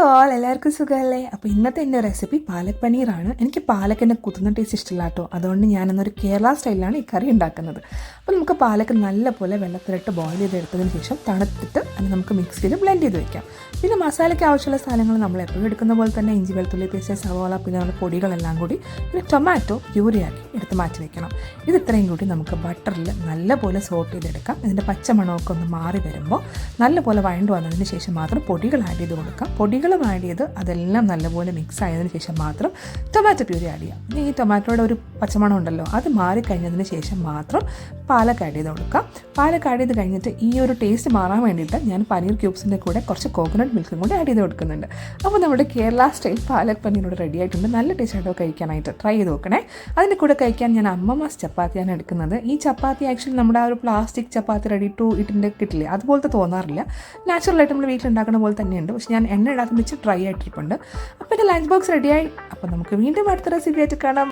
Hello all, എല്ലാവർക്കും സുഖമല്ലേ? അപ്പോൾ ഇന്നത്തെ എൻ്റെ റെസിപ്പി പാലക് പനീറാണ്. എനിക്ക് പാലക്കിൻ്റെ കുത്തുന്ന ടേസ്റ്റ് ഇഷ്ടമില്ല കേട്ടോ. അതുകൊണ്ട് ഞാനൊന്നൊരു കേരള സ്റ്റൈലിലാണ് ഈ കറി ഉണ്ടാക്കുന്നത്. അപ്പോൾ നമുക്ക് പാലക്ക് നല്ലപോലെ വെള്ളത്തിലിട്ട് ബോയിൽ ചെയ്തെടുത്തതിന് ശേഷം തണുത്തിട്ട് അത് നമുക്ക് മിക്സിയിൽ ബ്ലെൻഡ് ചെയ്ത് വെക്കാം. പിന്നെ മസാലയ്ക്ക് ആവശ്യമുള്ള സാധനങ്ങൾ നമ്മൾ എപ്പോഴും എടുക്കുന്ന പോലെ തന്നെ ഇഞ്ചി വെളുത്തുള്ളി പേസ്റ്റ്, സവോള, പിന്നെ നമ്മുടെ പൊടികളെല്ലാം കൂടി പിന്നെ ടൊമാറ്റോ പ്യൂരിയാക്കി എടുത്ത് മാറ്റി വെക്കണം. ഇത് ഇത്രയും കൂടി നമുക്ക് ബട്ടറിൽ നല്ലപോലെ സോട്ട് ചെയ്തെടുക്കാം. ഇതിൻ്റെ പച്ചമണമൊക്കെ ഒന്ന് മാറി വരുമ്പോൾ നല്ലപോലെ വഴണ്ട് വന്നതിന് ശേഷം മാത്രം പൊടികൾ ആഡ് ചെയ്ത് കൊടുക്കാം. പൊടികളും ആഡ് ചെയ്ത് അതെല്ലാം നല്ലപോലെ മിക്സ് ആയതിനു ശേഷം മാത്രം ടൊമാറ്റോ പ്യൂരി ആഡ് ചെയ്യാം. പിന്നെ ഈ ടൊമാറ്റോയുടെ ഒരു പച്ചമണം ഉണ്ടല്ലോ, അത് മാറിക്കഴിഞ്ഞതിന് ശേഷം മാത്രം പാലക്ക് ആഡ് ചെയ്ത് കൊടുക്കാം. പാലക്ക് ആഡ് ചെയ്ത് കഴിഞ്ഞിട്ട് ഈ ഒരു ടേസ്റ്റ് മാറാൻ വേണ്ടിയിട്ട് ഞാൻ പനീർ ക്യൂബ്സിൻ്റെ കൂടെ കുറച്ച് കോക്കനട്ട് മിൽക്കും കൂടി ആഡ് ചെയ്ത് കൊടുക്കുന്നുണ്ട്. അപ്പോൾ നമ്മുടെ കേരള സ്റ്റൈൽ പാലക് പനീർ റെഡി ആയിട്ടുണ്ട്. നല്ല ടേസ്റ്റ് ആയിട്ടോ കഴിക്കാനായിട്ട് ട്രൈ ചെയ്ത് നോക്കണേ. അതിൻ്റെ കൂടെ കഴിക്കാൻ ഞാൻ അമ്മമാസ് ചപ്പാത്തിയാണ് എടുക്കുന്നത്. ഈ ചപ്പാത്തി ആക്ച്വലി നമ്മുടെ ആ ഒരു പ്ലാസ്റ്റിക് ചപ്പാത്തി റെഡി ടു ഇറ്റിൻ്റെ കിട്ടില്ലേ, അതുപോലത്തെ തോന്നാറില്ല. നാച്ചുറലായിട്ട് നമ്മൾ വീട്ടിലുണ്ടാക്കുന്ന പോലെ തന്നെയുണ്ട്. പക്ഷേ ഞാൻ എണ്ണ ഇടാത്ത വെച്ച് ഡ്രൈ ആയിട്ടിരിപ്പുണ്ട്. അപ്പോൾ എൻ്റെ ലഞ്ച് ബോക്സ് റെഡിയായി. അപ്പോൾ നമുക്ക് വീണ്ടും അടുത്ത റെസിപ്പി ആയിട്ട് കാണാം.